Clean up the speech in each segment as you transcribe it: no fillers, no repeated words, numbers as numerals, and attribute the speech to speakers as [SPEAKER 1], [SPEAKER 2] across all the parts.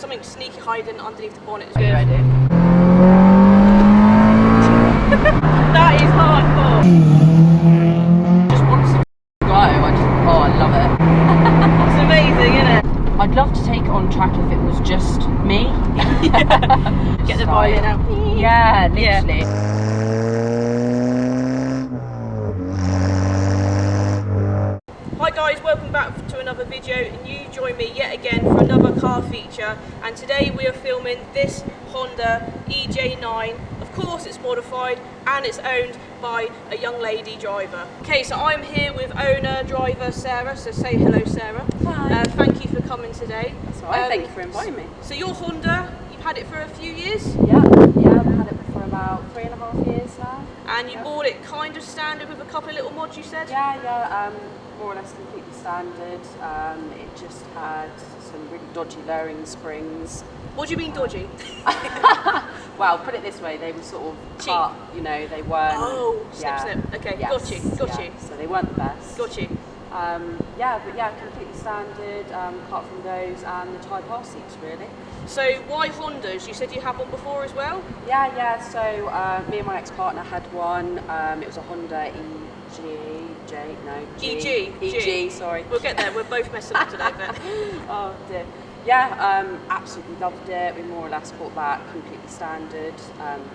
[SPEAKER 1] Something sneaky hiding underneath the bonnet is
[SPEAKER 2] Are you
[SPEAKER 1] good.
[SPEAKER 2] ready?
[SPEAKER 1] That is hardcore.
[SPEAKER 2] Just want to go. I love it.
[SPEAKER 1] It's amazing, isn't it?
[SPEAKER 2] I'd love to take it on track if it was just me.
[SPEAKER 1] Get the violin out.
[SPEAKER 2] Yeah, literally.
[SPEAKER 1] Hi guys, welcome back to another video, and you join me yet again for another car feature. And today we are filming this Honda EJ9. Of course it's modified and it's owned by a young lady driver. Okay, so I'm here with owner driver Sarah, so say hello Sarah.
[SPEAKER 2] Hi.
[SPEAKER 1] Thank you for coming today.
[SPEAKER 2] That's all right, thank you for inviting me.
[SPEAKER 1] So your Honda, you've had it for a few years?
[SPEAKER 2] Yeah, I've had it for about 3.5 years now.
[SPEAKER 1] And you bought it kind of standard with a couple of little mods, you said?
[SPEAKER 2] Yeah, more or less completely standard. It just had some really dodgy lowering springs.
[SPEAKER 1] What do you mean dodgy?
[SPEAKER 2] Well, put it this way, they were sort of
[SPEAKER 1] Cheap.
[SPEAKER 2] cut, you know, they weren't...
[SPEAKER 1] Oh, snip. Okay,
[SPEAKER 2] yes,
[SPEAKER 1] got you.
[SPEAKER 2] So they weren't the best.
[SPEAKER 1] Got you.
[SPEAKER 2] Completely standard, apart from those and the tyre pass seats, really.
[SPEAKER 1] So why Hondas? You said you had one before as well?
[SPEAKER 2] Yeah, so me and my ex-partner had one. It was a Honda EG, sorry.
[SPEAKER 1] We'll get there, we're both messing up today, but...
[SPEAKER 2] Oh dear. Yeah, absolutely loved it. We more or less bought that completely standard.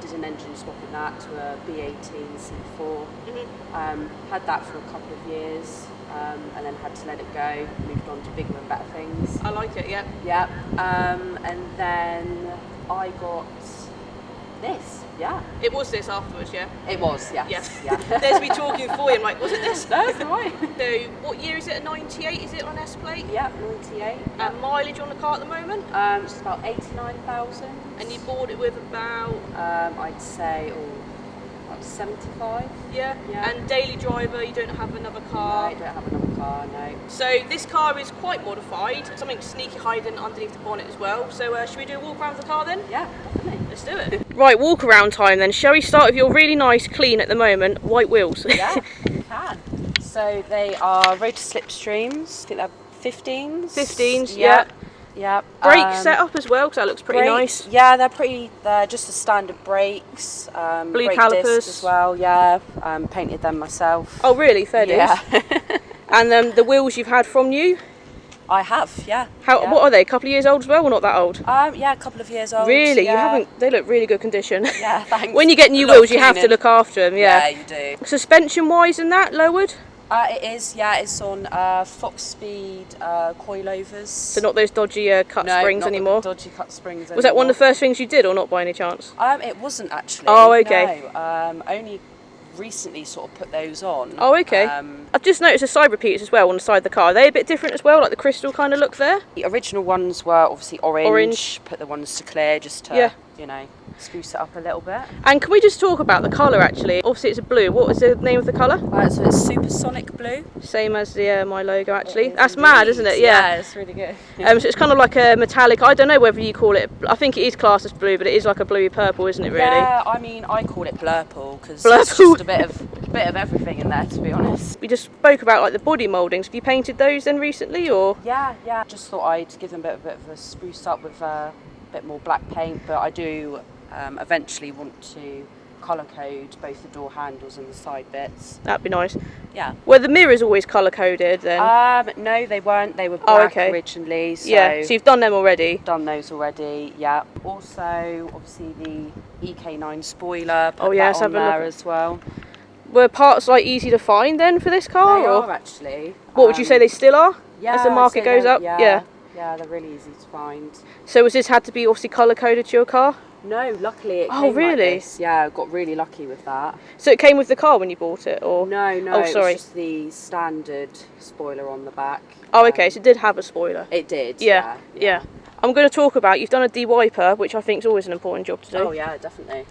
[SPEAKER 2] Did an engine swap in that to a B18 C4. Had that for a couple of years, and then had to let it go. Moved on to bigger and better things.
[SPEAKER 1] I like it, yeah.
[SPEAKER 2] Yeah, and then I got this. Yeah.
[SPEAKER 1] It was this afterwards, yeah?
[SPEAKER 2] It was, yes.
[SPEAKER 1] Yeah. There's me talking for you, I'm like, was it this?
[SPEAKER 2] No, it's alright.
[SPEAKER 1] So, what year is it? A 98? Is it on S-plate?
[SPEAKER 2] Yeah, 98.
[SPEAKER 1] And mileage on the car at the moment?
[SPEAKER 2] It's about 89,000.
[SPEAKER 1] And you bought it with about...
[SPEAKER 2] I'd say, about 75.
[SPEAKER 1] Yeah?
[SPEAKER 2] Yeah.
[SPEAKER 1] And daily driver, you don't have another car?
[SPEAKER 2] No, I don't have another car, no.
[SPEAKER 1] So this car is quite modified, something sneaky hiding underneath the bonnet as well. So should we do a walk around the car then?
[SPEAKER 2] Yeah, definitely.
[SPEAKER 1] Let's do it. Right, walk around time then. Shall we start with your really nice, clean at the moment, white wheels?
[SPEAKER 2] Yeah, we can. So they are rotor slipstreams. I think they're 15s.
[SPEAKER 1] 15s, yeah.
[SPEAKER 2] Yeah.
[SPEAKER 1] Brake setup as well, because that looks pretty nice.
[SPEAKER 2] Yeah, they're just the standard brakes.
[SPEAKER 1] Blue
[SPEAKER 2] brake
[SPEAKER 1] calipers
[SPEAKER 2] discs as well, yeah. Painted them myself.
[SPEAKER 1] Oh really? Fair dues.
[SPEAKER 2] Yeah.
[SPEAKER 1] And the wheels you've had from new?
[SPEAKER 2] I have, yeah.
[SPEAKER 1] What are they? A couple of years old as well, or not that old?
[SPEAKER 2] Yeah, a couple of years old.
[SPEAKER 1] Really?
[SPEAKER 2] Yeah.
[SPEAKER 1] You haven't? They look really good condition.
[SPEAKER 2] Yeah, thanks.
[SPEAKER 1] When you get new wheels, you have to look after them. Yeah.
[SPEAKER 2] Yeah, you do.
[SPEAKER 1] Suspension wise and that lowered?
[SPEAKER 2] It is, yeah. It's on Fox Speed coilovers.
[SPEAKER 1] So not those dodgy cut springs
[SPEAKER 2] not
[SPEAKER 1] anymore.
[SPEAKER 2] The dodgy cut springs. Anymore.
[SPEAKER 1] Was that one of the first things you did, or not by any chance?
[SPEAKER 2] It wasn't actually.
[SPEAKER 1] Oh, okay.
[SPEAKER 2] No, only recently sort of put those on.
[SPEAKER 1] Oh, okay. I've just noticed the side repeaters as well on the side of the car. Are they a bit different as well, like the crystal kind of look there?
[SPEAKER 2] The original ones were obviously orange. Put the ones to clear just to, spruce it up a little bit.
[SPEAKER 1] And can we just talk about the colour actually? Obviously it's a blue. What was the name of the colour?
[SPEAKER 2] So it's supersonic blue.
[SPEAKER 1] Same as the my logo actually. That's mad, isn't it? Yeah.
[SPEAKER 2] It's really good.
[SPEAKER 1] So it's kind of like a metallic. I don't know whether you call it. I think it is classed as blue, but it is like a bluey purple, isn't it? Really?
[SPEAKER 2] Yeah. I mean, I call it blurple because it's just a bit of everything in there, to be honest.
[SPEAKER 1] We just spoke about like the body mouldings. Have you painted those then recently, or?
[SPEAKER 2] Yeah. Just thought I'd give them a bit of a spruce up with a bit more black paint, but I do eventually want to colour code both the door handles and the side bits.
[SPEAKER 1] That'd be nice.
[SPEAKER 2] Yeah.
[SPEAKER 1] Were the mirrors always colour coded then?
[SPEAKER 2] No, they weren't. They were black originally. So
[SPEAKER 1] yeah. So you've done them already.
[SPEAKER 2] Done those already. Yeah. Also, obviously the EK9 spoiler. Put
[SPEAKER 1] let's
[SPEAKER 2] that on
[SPEAKER 1] have a
[SPEAKER 2] there
[SPEAKER 1] look.
[SPEAKER 2] as well.
[SPEAKER 1] Were parts like easy to find then for this car?
[SPEAKER 2] They
[SPEAKER 1] or?
[SPEAKER 2] are actually.
[SPEAKER 1] What would you say they still are?
[SPEAKER 2] Yeah.
[SPEAKER 1] As the market goes up.
[SPEAKER 2] Yeah, they're really easy to find.
[SPEAKER 1] So was this had to be obviously colour coded to your car?
[SPEAKER 2] No, luckily it came
[SPEAKER 1] really?
[SPEAKER 2] like this. Yeah, I got really lucky with that.
[SPEAKER 1] So it came with the car when you bought it, or?
[SPEAKER 2] No,
[SPEAKER 1] Oh, sorry.
[SPEAKER 2] It was just the standard spoiler on the back.
[SPEAKER 1] Oh, okay, so it did have a spoiler.
[SPEAKER 2] It did,
[SPEAKER 1] yeah. I'm going to talk about, you've done a de-wiper, which I think is always an important job to do.
[SPEAKER 2] Oh yeah, definitely.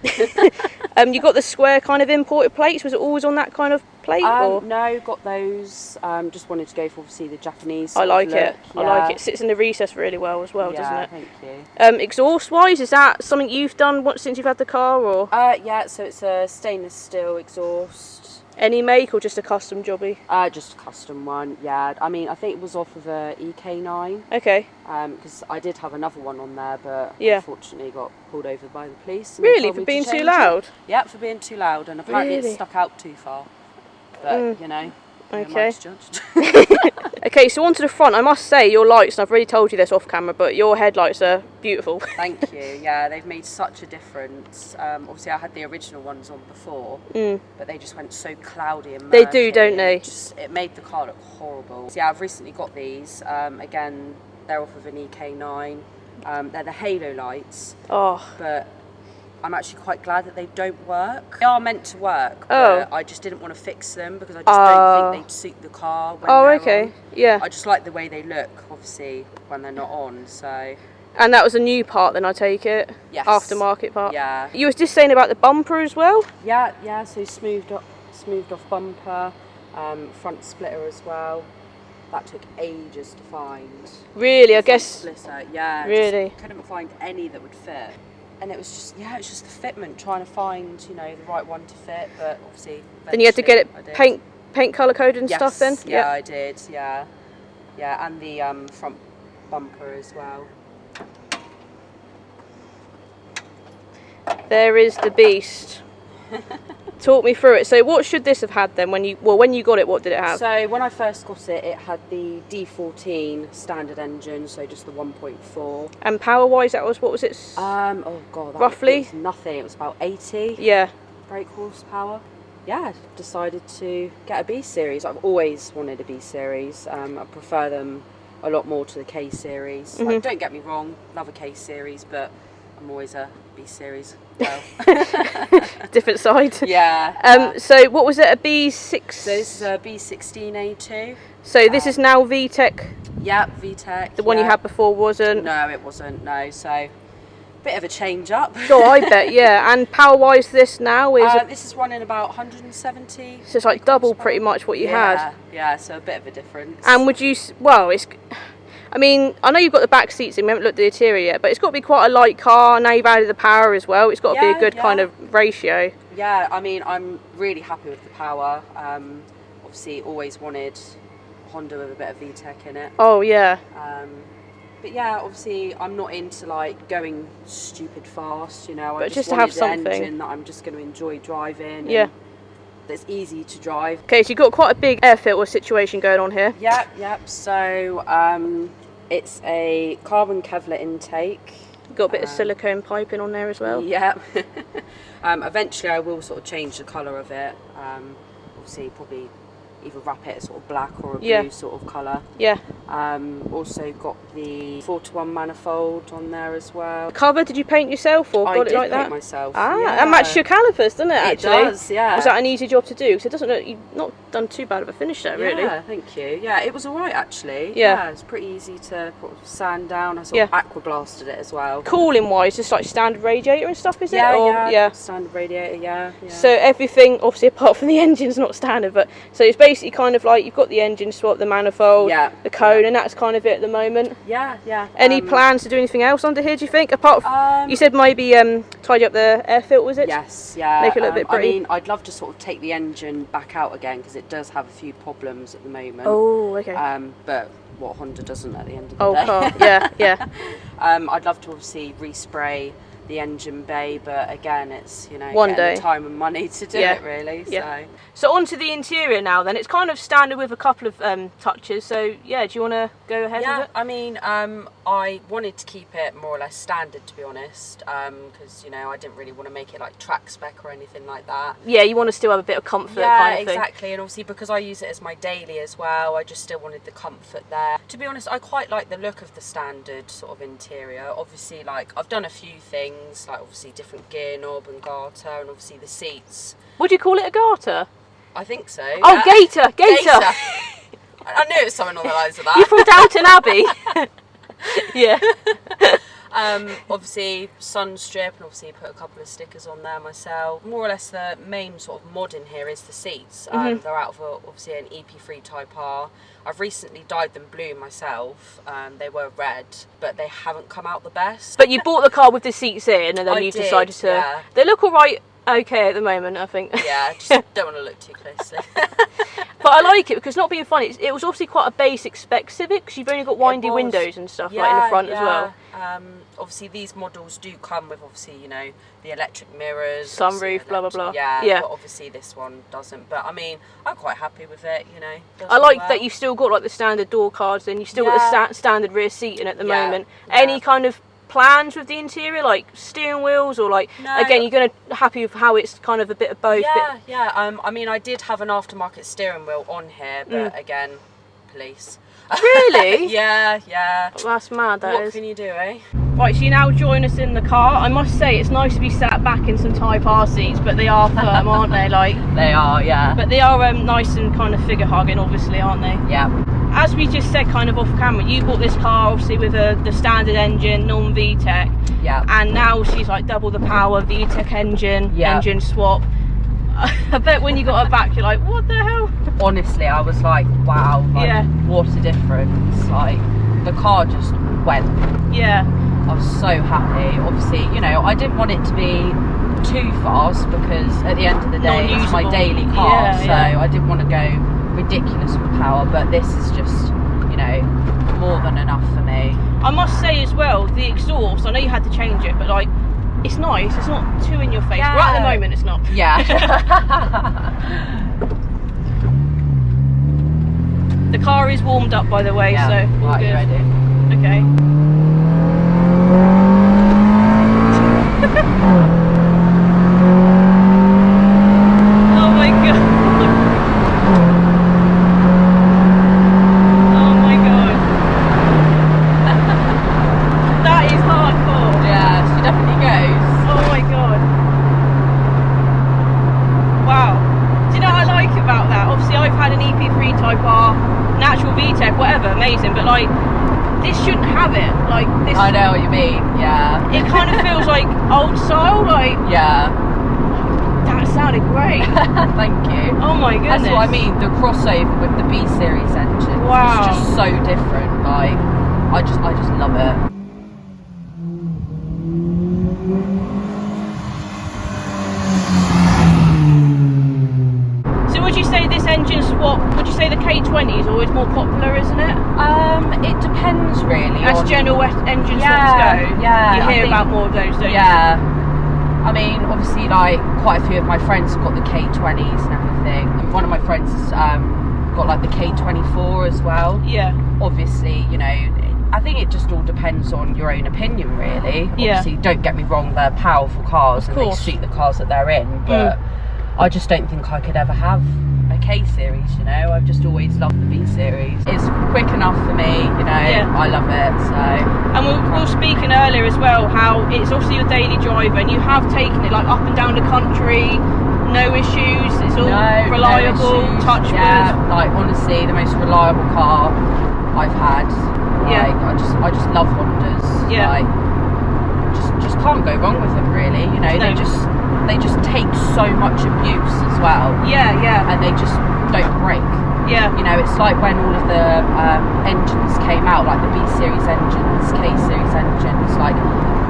[SPEAKER 1] You got the square kind of imported plates, was it always on that kind of plate? Or?
[SPEAKER 2] No, got those. Just wanted to go for obviously the Japanese
[SPEAKER 1] I like it.
[SPEAKER 2] Yeah.
[SPEAKER 1] I like it. It sits in the recess really well as well, doesn't it?
[SPEAKER 2] Thank you.
[SPEAKER 1] Exhaust wise, is that something you've done since you've had the car, or?
[SPEAKER 2] Yeah, so it's a stainless steel exhaust.
[SPEAKER 1] Any make or just a custom jobby?
[SPEAKER 2] Just a custom one, yeah. I mean, I think it was off of a EK9.
[SPEAKER 1] Okay.
[SPEAKER 2] Because I did have another one on there, but
[SPEAKER 1] yeah.
[SPEAKER 2] unfortunately got pulled over by the police.
[SPEAKER 1] Really? For being too loud?
[SPEAKER 2] Yeah, for being too loud, and apparently
[SPEAKER 1] really?
[SPEAKER 2] it stuck out too far. But, you know,
[SPEAKER 1] okay.
[SPEAKER 2] judged.
[SPEAKER 1] Okay, so onto the front. I must say, your lights, and I've already told you this off camera, but your headlights are beautiful.
[SPEAKER 2] Thank you. Yeah, they've made such a difference. Obviously, I had the original ones on before, but they just went so cloudy and murky.
[SPEAKER 1] They do, don't they?
[SPEAKER 2] It made the car look horrible. So yeah, I've recently got these. Again, they're off of an EK9. They're the halo lights.
[SPEAKER 1] Oh.
[SPEAKER 2] But I'm actually quite glad that they don't work. They are meant to work, but I just didn't want to fix them because I just don't think they'd suit the car when they're
[SPEAKER 1] okay.
[SPEAKER 2] on.
[SPEAKER 1] Yeah.
[SPEAKER 2] I just like the way they look, obviously, when they're not on, so...
[SPEAKER 1] And that was a new part then, I take it?
[SPEAKER 2] Yes.
[SPEAKER 1] Aftermarket part?
[SPEAKER 2] Yeah.
[SPEAKER 1] You was just saying about the bumper as well?
[SPEAKER 2] Yeah, so smoothed off bumper, front splitter as well. That took ages to find.
[SPEAKER 1] Really? I guess...
[SPEAKER 2] Splitter, yeah.
[SPEAKER 1] Really?
[SPEAKER 2] Just couldn't find any that would fit. And it was just, it's just the fitment, trying to find, the right one to fit, but obviously...
[SPEAKER 1] Then you had to get it paint colour coded and stuff then?
[SPEAKER 2] Yeah, I did, yeah. Yeah, and the front bumper as well.
[SPEAKER 1] There is the beast. Talk me through it. So what should this have had then when you got it, what did it have?
[SPEAKER 2] So when I first got it, it had the D14 standard engine, so just the 1.4.
[SPEAKER 1] And power wise, what was it?
[SPEAKER 2] Oh god,
[SPEAKER 1] roughly?
[SPEAKER 2] Was nothing. It was about 80.
[SPEAKER 1] Yeah.
[SPEAKER 2] Brake horsepower. Yeah, decided to get a B series. I've always wanted a B series. I prefer them a lot more to the K series. Like, don't get me wrong, love a K series, but I'm always a B series girl.
[SPEAKER 1] Different side.
[SPEAKER 2] Yeah.
[SPEAKER 1] So what was it? A B6?
[SPEAKER 2] So this is a B16A2.
[SPEAKER 1] So this is now VTEC.
[SPEAKER 2] Yeah, VTEC.
[SPEAKER 1] The one you had before wasn't.
[SPEAKER 2] No, it wasn't. No, so bit of a change up.
[SPEAKER 1] Oh, I bet. Yeah. And power wise, this now is.
[SPEAKER 2] This is running about 170.
[SPEAKER 1] So it's like double pretty much what you had.
[SPEAKER 2] Yeah. So a bit of a difference.
[SPEAKER 1] And would you? Well, it's. I mean, I know you've got the back seats and we haven't looked at the interior yet, but it's got to be quite a light car. Now you've added the power as well. It's got to be a good kind of ratio.
[SPEAKER 2] Yeah, I mean, I'm really happy with the power. Obviously, always wanted Honda with a bit of VTEC in it.
[SPEAKER 1] Oh, yeah.
[SPEAKER 2] But yeah, obviously, I'm not into like going stupid fast, But
[SPEAKER 1] I
[SPEAKER 2] just
[SPEAKER 1] to have
[SPEAKER 2] wanted
[SPEAKER 1] something.
[SPEAKER 2] an engine that I'm just going to enjoy driving.
[SPEAKER 1] Yeah.
[SPEAKER 2] That's easy to drive.
[SPEAKER 1] Okay, so you've got quite a big air filter situation going on here.
[SPEAKER 2] Yep. So it's a carbon Kevlar intake.
[SPEAKER 1] You've got a bit of silicone piping on there as well.
[SPEAKER 2] Yeah. Eventually I will sort of change the colour of it. Obviously probably either wrap it a sort of black or a blue sort of colour.
[SPEAKER 1] Yeah.
[SPEAKER 2] Also got the 4:1 manifold on there as well.
[SPEAKER 1] The cover, did you paint yourself or got it like that?
[SPEAKER 2] I did paint myself.
[SPEAKER 1] That matches your calipers, doesn't it, actually?
[SPEAKER 2] It does, yeah.
[SPEAKER 1] Was that an easy job to do? Because it doesn't look, you've not done too bad of a finish there, really.
[SPEAKER 2] Yeah, thank you. Yeah, it was alright actually.
[SPEAKER 1] Yeah.
[SPEAKER 2] It's pretty easy to put sand down. I sort of aqua blasted it as well.
[SPEAKER 1] Cooling wise, just like standard radiator and stuff, is it?
[SPEAKER 2] Yeah, standard radiator, yeah.
[SPEAKER 1] So everything, obviously apart from the engine's not standard, but so it's basically kind of like you've got the engine swap, the manifold, the cone, and that's kind of it at the moment.
[SPEAKER 2] Yeah.
[SPEAKER 1] Any plans to do anything else under here, do you think? Apart from, you said maybe tidy up the air filter, was it?
[SPEAKER 2] Yes, yeah.
[SPEAKER 1] Make it a little bit pretty.
[SPEAKER 2] I mean, I'd love to sort of take the engine back out again because it does have a few problems at the moment.
[SPEAKER 1] Oh, okay.
[SPEAKER 2] But what Honda doesn't at the end of the day.
[SPEAKER 1] Car. Yeah.
[SPEAKER 2] I'd love to obviously respray the engine bay, but again, it's
[SPEAKER 1] one day
[SPEAKER 2] the time and money to do it really.
[SPEAKER 1] So onto the interior now. Then it's kind of standard with a couple of touches. So yeah, do you want to go ahead with it?
[SPEAKER 2] I mean, I wanted to keep it more or less standard, to be honest, because I didn't really want to make it like track spec or anything like that.
[SPEAKER 1] Yeah, you want to still have a bit of comfort, kind of thing.
[SPEAKER 2] Exactly. And obviously because I use it as my daily as well, I just still wanted the comfort there. To be honest, I quite like the look of the standard sort of interior. Obviously, like I've done a few things, like obviously different gear knob and garter, and obviously the seats.
[SPEAKER 1] Would you call it a garter?
[SPEAKER 2] I think so.
[SPEAKER 1] Oh,
[SPEAKER 2] yeah.
[SPEAKER 1] Gator.
[SPEAKER 2] I knew it was something on the lines of that.
[SPEAKER 1] You're from Downton Abbey. Yeah.
[SPEAKER 2] Obviously sun strip, and obviously put a couple of stickers on there myself. More or less the main sort of mod in here is the seats. They're out of obviously an EP3 Type R. I've recently dyed them blue myself. They were red, but they haven't come out the best.
[SPEAKER 1] But you bought the car with the seats in, and then you decided to...
[SPEAKER 2] Yeah.
[SPEAKER 1] They look all right okay at the moment, I think.
[SPEAKER 2] Yeah, just don't want to look too closely.
[SPEAKER 1] But I like it because, not being funny, it was obviously quite a basic spec Civic because you've only got windy windows and stuff like in the front as well.
[SPEAKER 2] Obviously these models do come with, obviously, you know, the electric mirrors,
[SPEAKER 1] sunroof, blah blah blah.
[SPEAKER 2] Yeah. But obviously this one doesn't. But I mean, I'm quite happy with it. You know.
[SPEAKER 1] I like that you've still got like the standard door cards, and you've still got the standard rear seating at the moment. Any kind of plans with the interior, like steering wheels, or like again, you're gonna happy with how it's kind of a bit of both?
[SPEAKER 2] I mean, I did have an aftermarket steering wheel on here, but again, police.
[SPEAKER 1] Really?
[SPEAKER 2] Yeah.
[SPEAKER 1] Oh, that's mad.
[SPEAKER 2] What can you do, eh?
[SPEAKER 1] Right, so you now join us in the car. I must say, it's nice to be sat back in some Type R seats, but they are firm, aren't they? Like
[SPEAKER 2] they are, yeah.
[SPEAKER 1] But they are nice and kind of figure hugging, obviously, aren't they?
[SPEAKER 2] Yeah.
[SPEAKER 1] As we just said, kind of off camera, you bought this car obviously with the standard engine, non-VTEC.
[SPEAKER 2] Yeah.
[SPEAKER 1] And now she's like double the power, VTEC engine swap. I bet when you got her back, you're like, what the hell?
[SPEAKER 2] Honestly, I was like, wow, what a difference. Like, the car just went.
[SPEAKER 1] Yeah.
[SPEAKER 2] I was so happy. Obviously, you know, I didn't want it to be too fast because at the end of the day, it's my daily car, so I didn't want to go ridiculous with power, but this is just, you know, more than enough for me.
[SPEAKER 1] I must say as well, the exhaust, I know you had to change it, but like, it's nice, it's not too in your face.
[SPEAKER 2] Yeah.
[SPEAKER 1] Right at the moment, it's not.
[SPEAKER 2] Yeah.
[SPEAKER 1] The car is warmed up, by the way, so all
[SPEAKER 2] right,
[SPEAKER 1] good.
[SPEAKER 2] you ready?
[SPEAKER 1] Okay. Oh my god. Oh my god. That is hardcore.
[SPEAKER 2] Yeah, she definitely goes.
[SPEAKER 1] Oh my god. Wow. Do you know what I like about that? Obviously I've had an EP3 Type R, natural VTEC, whatever, amazing, but like, this shouldn't have it. Like this.
[SPEAKER 2] I know what you mean, yeah.
[SPEAKER 1] It kind of feels like old style, like.
[SPEAKER 2] Yeah.
[SPEAKER 1] That sounded great.
[SPEAKER 2] Thank you.
[SPEAKER 1] Oh my goodness.
[SPEAKER 2] That's what I mean, the crossover with the B series engine.
[SPEAKER 1] Wow.
[SPEAKER 2] It's just so different. Like, I just love it.
[SPEAKER 1] Would you say this engine swap, would you say the K20 is always more popular, isn't it?
[SPEAKER 2] It depends really.
[SPEAKER 1] As general engine swaps go, you hear about more of those, don't you?
[SPEAKER 2] Yeah. I mean, obviously, like, quite a few of my friends have got the K20s and everything. And one of my friends has got like the K24 as well.
[SPEAKER 1] Yeah.
[SPEAKER 2] Obviously, you know, I think it just all depends on your own opinion, really.
[SPEAKER 1] Yeah.
[SPEAKER 2] Obviously, don't get me wrong, they're powerful cars and they suit the cars that they're in, but I just don't think I could ever have a K series, you know. I've just always loved the B series. It's quick enough for me, you know. I love it. So.
[SPEAKER 1] And we were speaking earlier as well how it's obviously your daily driver, and you have taken it like up and down the country, no issues. It's all reliable, touch wood.
[SPEAKER 2] Yeah, like honestly, the most reliable car I've had. Like, I just love Hondas. Yeah. Like, just can't go wrong with them, really. You know, they just take so much abuse as well. Yeah. And they just don't break. Yeah. You know, it's like when all of the engines came out, like the B series engines, K series engines, like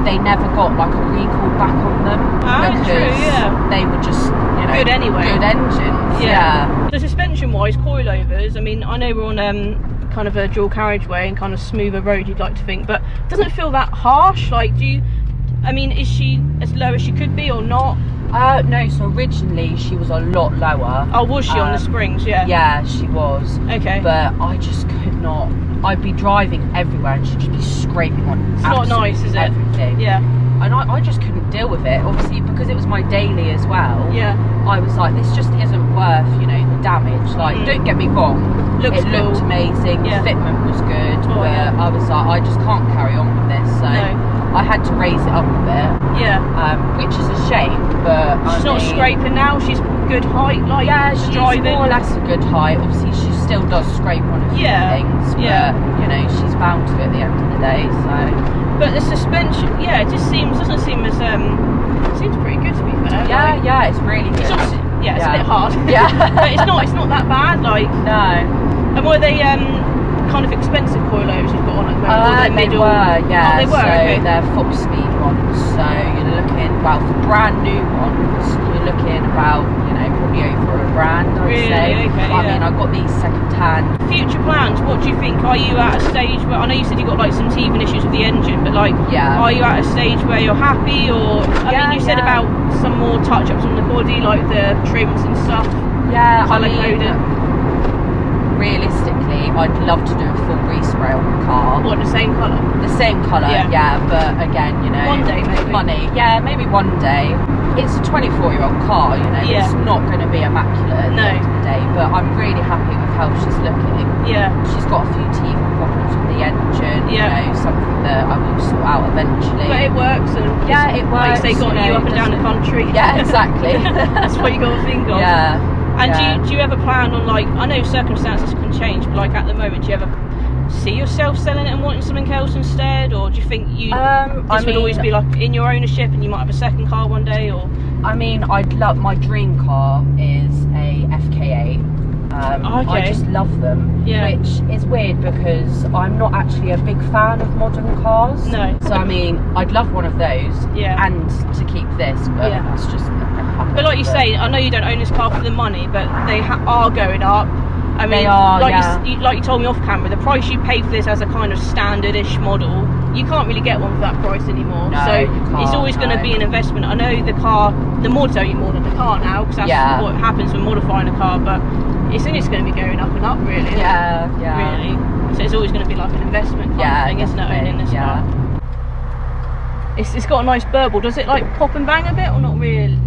[SPEAKER 2] they never got like a recall back on them because they were just, you know, good anyway. Good engines. Yeah.
[SPEAKER 1] So suspension wise, coilovers, I mean, I know we're on kind of a dual carriageway and kind of smoother road, you'd like to think, but doesn't it feel that harsh? Like, I mean, is she as low as she could be or not?
[SPEAKER 2] No, so originally she was a lot lower.
[SPEAKER 1] Oh, was she on the springs? Yeah.
[SPEAKER 2] Yeah, she was.
[SPEAKER 1] Okay.
[SPEAKER 2] But I just could not. I'd be driving everywhere and she'd just be scraping on
[SPEAKER 1] it's not nice, is it?
[SPEAKER 2] Everything.
[SPEAKER 1] Yeah.
[SPEAKER 2] And I just couldn't deal with it. Obviously, because it was my daily as well. Yeah. I was like, this just isn't worth, you know, the damage. Like, don't get me wrong. It looked amazing. The fitment was good. But I was like, I just can't carry on with this. So I had to raise it up a bit. Yeah. Which is a shame, but
[SPEAKER 1] she's not scraping now. She's good height. Like,
[SPEAKER 2] she's
[SPEAKER 1] driving.
[SPEAKER 2] More or less a good height. Obviously, she still does scrape on a few things. But, you know, she's bound to at the end of the day. So.
[SPEAKER 1] But the suspension, it just doesn't seem as seems pretty good, to be fair.
[SPEAKER 2] Yeah, like, it's really good.
[SPEAKER 1] It's obviously, it's a bit hard.
[SPEAKER 2] Yeah.
[SPEAKER 1] But it's not that bad. Like,
[SPEAKER 2] no.
[SPEAKER 1] And were they kind of expensive coilovers you've got on at the moment? Or they're
[SPEAKER 2] They
[SPEAKER 1] middle?
[SPEAKER 2] were, yeah.
[SPEAKER 1] Oh, they were,
[SPEAKER 2] so
[SPEAKER 1] okay.
[SPEAKER 2] they're Fox Speed ones. So you're looking, well, for brand new ones, you're looking about, probably over £1,000, I'd
[SPEAKER 1] Really?
[SPEAKER 2] say.
[SPEAKER 1] Okay,
[SPEAKER 2] I
[SPEAKER 1] yeah.
[SPEAKER 2] mean, I got these second hand.
[SPEAKER 1] Future plans, what do you think? Are you at a stage where, I know you said you got like some teething issues with the engine, but like,
[SPEAKER 2] Yeah.
[SPEAKER 1] are you at a stage where you're happy, or, I mean, you said about some more touch-ups on the body, like the trims and stuff,
[SPEAKER 2] Yeah,
[SPEAKER 1] colour coded.
[SPEAKER 2] Realistically, I'd love to do a full respray on the car.
[SPEAKER 1] What, the same colour?
[SPEAKER 2] The same colour,
[SPEAKER 1] Yeah.
[SPEAKER 2] but again,
[SPEAKER 1] One day, maybe.
[SPEAKER 2] money. Yeah, maybe one day. It's a 24-year-old car,
[SPEAKER 1] Yeah.
[SPEAKER 2] it's not going to be immaculate at the
[SPEAKER 1] No.
[SPEAKER 2] end of the day, but I'm really happy with how she's looking.
[SPEAKER 1] Yeah.
[SPEAKER 2] She's got a few teething problems with the engine,
[SPEAKER 1] Yeah.
[SPEAKER 2] something that I will sort out eventually.
[SPEAKER 1] But it works, and
[SPEAKER 2] Yeah, it
[SPEAKER 1] like
[SPEAKER 2] works,
[SPEAKER 1] they got you up and down the country.
[SPEAKER 2] Yeah, exactly.
[SPEAKER 1] That's what you got to think of.
[SPEAKER 2] Yeah.
[SPEAKER 1] And
[SPEAKER 2] yeah.
[SPEAKER 1] do you ever plan on, like, I know circumstances can change, but like at the moment, do you ever see yourself selling it and wanting something else instead, or do you think this would always be like in your ownership and you might have a second car one day, or?
[SPEAKER 2] I mean, I'd love, my dream car is a FK8.
[SPEAKER 1] Okay.
[SPEAKER 2] I just love them,
[SPEAKER 1] Yeah.
[SPEAKER 2] which is weird because I'm not actually a big fan of modern cars.
[SPEAKER 1] No.
[SPEAKER 2] So I mean, I'd love one of those,
[SPEAKER 1] Yeah.
[SPEAKER 2] and to keep this, but
[SPEAKER 1] Yeah.
[SPEAKER 2] that's just.
[SPEAKER 1] But like you say, I know you don't own this car for the money, but they are going up. I mean,
[SPEAKER 2] They are,
[SPEAKER 1] like,
[SPEAKER 2] yeah.
[SPEAKER 1] like you told me off camera, the price you paid for this as a kind of standard-ish model, you can't really get one for that price anymore.
[SPEAKER 2] No,
[SPEAKER 1] So
[SPEAKER 2] you can't,
[SPEAKER 1] it's always going to
[SPEAKER 2] no.
[SPEAKER 1] be an investment. I know the car, the mods owe you more than the car now, because that's
[SPEAKER 2] Yeah.
[SPEAKER 1] what happens when modifying a car, but it's going to be going up and up, really. isn't it?
[SPEAKER 2] Yeah, yeah.
[SPEAKER 1] Really. So it's always going to be like an investment kind of thing, isn't it,
[SPEAKER 2] definitely,
[SPEAKER 1] owning this
[SPEAKER 2] yeah.
[SPEAKER 1] car? It's got a nice burble. Does it like pop and bang a bit, or not really?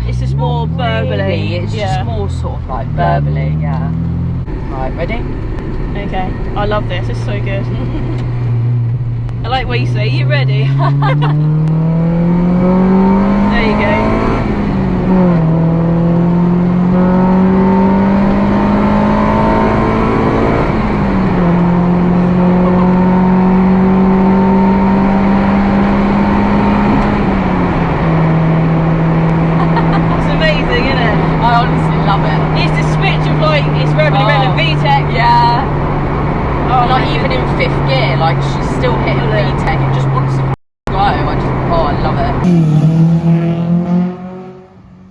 [SPEAKER 1] It's just more burbly.
[SPEAKER 2] Really, it's just more sort of like burbly, yeah. Right, ready?
[SPEAKER 1] Okay, I love this. It's so good. I like what you say. You ready? There you go. It's amazing, isn't it?
[SPEAKER 2] I honestly love it.
[SPEAKER 1] It's the switch of like, it's revving around the VTEC.
[SPEAKER 2] Yeah.
[SPEAKER 1] Oh,
[SPEAKER 2] Like
[SPEAKER 1] my
[SPEAKER 2] even in
[SPEAKER 1] goodness.
[SPEAKER 2] fifth gear, like she's still hitting
[SPEAKER 1] Really?
[SPEAKER 2] VTEC. It just wants to go. I love it.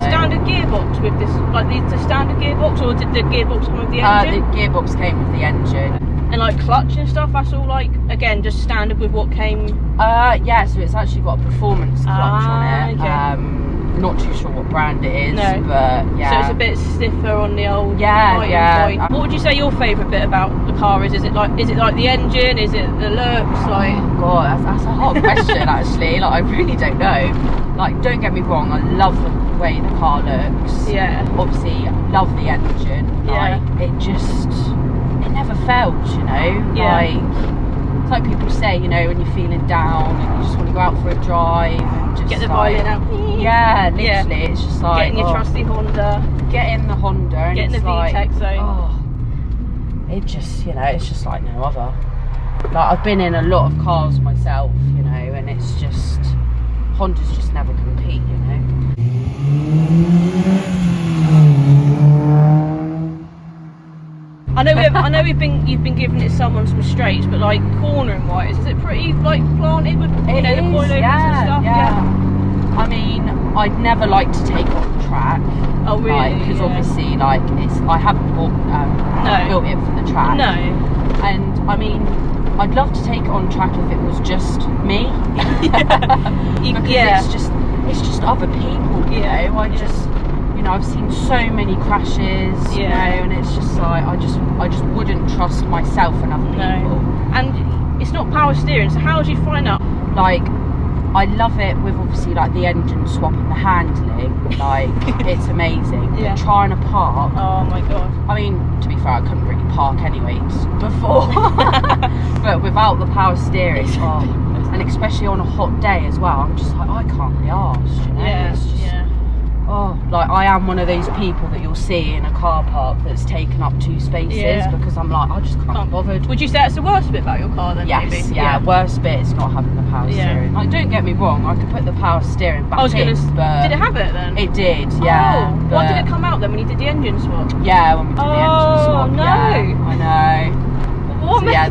[SPEAKER 1] Standard gearbox with this, like the standard gearbox, or did the gearbox come with the
[SPEAKER 2] The
[SPEAKER 1] engine?
[SPEAKER 2] gearbox came with the engine.
[SPEAKER 1] And like clutch and stuff, that's all like, again, just standard with what came.
[SPEAKER 2] Yeah, so it's actually got a performance clutch on it.
[SPEAKER 1] Okay.
[SPEAKER 2] Not too sure what brand it is,
[SPEAKER 1] No.
[SPEAKER 2] but yeah.
[SPEAKER 1] So it's a bit stiffer on the old
[SPEAKER 2] Yeah,
[SPEAKER 1] item
[SPEAKER 2] yeah.
[SPEAKER 1] point. What would you say your favourite bit about the car is? Is it like the engine? Is it the looks? Like,
[SPEAKER 2] Oh God, that's a hard question actually. Like I really don't know. Like don't get me wrong, I love the way the car looks.
[SPEAKER 1] yeah,
[SPEAKER 2] Obviously, love the engine.
[SPEAKER 1] Yeah.
[SPEAKER 2] Like it never fails,
[SPEAKER 1] Yeah.
[SPEAKER 2] Like it's like people say, when you're feeling down and you just want to go out for a drive and just
[SPEAKER 1] get the
[SPEAKER 2] like,
[SPEAKER 1] violin out.
[SPEAKER 2] Yeah, literally, it's just like
[SPEAKER 1] Getting your trusty Honda.
[SPEAKER 2] get in the Honda and
[SPEAKER 1] Getting
[SPEAKER 2] it's
[SPEAKER 1] the
[SPEAKER 2] like,
[SPEAKER 1] VTEC zone.
[SPEAKER 2] oh, it just, it's just like no other. Like I've been in a lot of cars myself, and it's just Hondas just never compete,
[SPEAKER 1] I know you've been giving it some straights, but like cornering wise, is it pretty like planted with the coilovers and stuff?
[SPEAKER 2] Yeah. I mean, I'd never like to take off the track.
[SPEAKER 1] Oh really?
[SPEAKER 2] Because
[SPEAKER 1] Yeah.
[SPEAKER 2] obviously, I haven't built it for the track.
[SPEAKER 1] No.
[SPEAKER 2] And I mean, I'd love to take it on track if it was just me. Because it's just other people,
[SPEAKER 1] Yeah.
[SPEAKER 2] I just, I've seen so many crashes, and it's just like I just wouldn't trust myself and other people.
[SPEAKER 1] And it's not power steering, so how do you find out?
[SPEAKER 2] Like, I love it with obviously like the engine swap and the handling. Like, it's amazing.
[SPEAKER 1] Yeah.
[SPEAKER 2] But trying to park.
[SPEAKER 1] Oh my god.
[SPEAKER 2] I mean, to be fair, I couldn't really park anyways before. But without the power steering, and especially on a hot day as well, I'm just like, I can't be arsed,
[SPEAKER 1] Yeah.
[SPEAKER 2] It's just, like I am one of those people that you'll see in a car park that's taken up 2 spaces because I'm like, I just can't be bothered.
[SPEAKER 1] Would you say that's the worst bit about your car then?
[SPEAKER 2] Yes,
[SPEAKER 1] maybe?
[SPEAKER 2] yeah. Worst bit is not having the power steering. Like, don't get me wrong, I could put the power steering back but
[SPEAKER 1] did it have it then?
[SPEAKER 2] it did, yeah.
[SPEAKER 1] Oh, why did it come out then when you did the engine swap?
[SPEAKER 2] Yeah, when we did the engine swap.
[SPEAKER 1] no.
[SPEAKER 2] Yeah, I know. But
[SPEAKER 1] What?
[SPEAKER 2] So, yeah,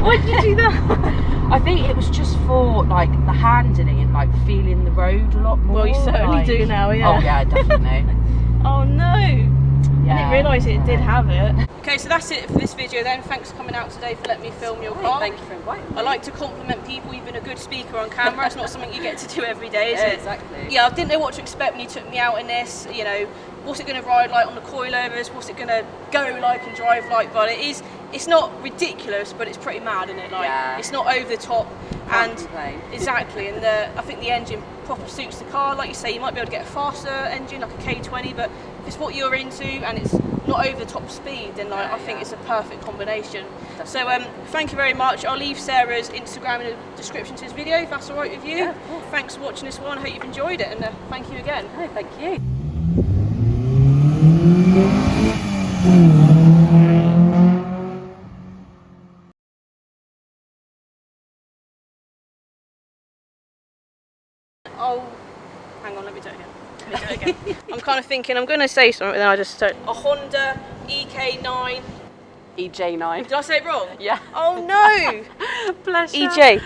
[SPEAKER 1] Why did you do that?
[SPEAKER 2] I think it was just for like the handling and like feeling the road a lot more.
[SPEAKER 1] Well, you certainly
[SPEAKER 2] like...
[SPEAKER 1] do now, yeah.
[SPEAKER 2] Oh yeah, definitely.
[SPEAKER 1] Oh no!
[SPEAKER 2] Yeah,
[SPEAKER 1] I didn't realise it did have it. Okay, so that's it for this video then. Thanks for coming out today for letting me film your car.
[SPEAKER 2] Thank you for inviting me.
[SPEAKER 1] I like to compliment people. You've been a good speaker on camera. It's not something you get to do every day, is
[SPEAKER 2] Yeah,
[SPEAKER 1] it?
[SPEAKER 2] exactly.
[SPEAKER 1] Yeah, I didn't know what to expect when you took me out in this. You know, what's it going to ride like on the coilovers? What's it going to go like and drive like? But it's not ridiculous, but it's pretty mad, isn't it? Like,
[SPEAKER 2] yeah.
[SPEAKER 1] It's not over the top.
[SPEAKER 2] Can't complain.
[SPEAKER 1] Exactly, and I think the engine proper suits the car. Like you say, you might be able to get a faster engine, like a K20, but if it's what you're into and it's not over the top speed, then like, I think it's a perfect combination.
[SPEAKER 2] Definitely.
[SPEAKER 1] So thank you very much. I'll leave Sarah's Instagram in the description to this video if that's all right with you.
[SPEAKER 2] Yeah, cool.
[SPEAKER 1] Thanks for watching this one. I hope you've enjoyed it, and thank you again.
[SPEAKER 2] No, thank you.
[SPEAKER 1] Oh, hang on, let me do it again. I'm kind of thinking I'm going to say something, then I just don't. A Honda EK9.
[SPEAKER 2] EJ9.
[SPEAKER 1] Did I say it wrong?
[SPEAKER 2] Yeah.
[SPEAKER 1] Oh no!
[SPEAKER 2] Bless you.
[SPEAKER 1] EJ.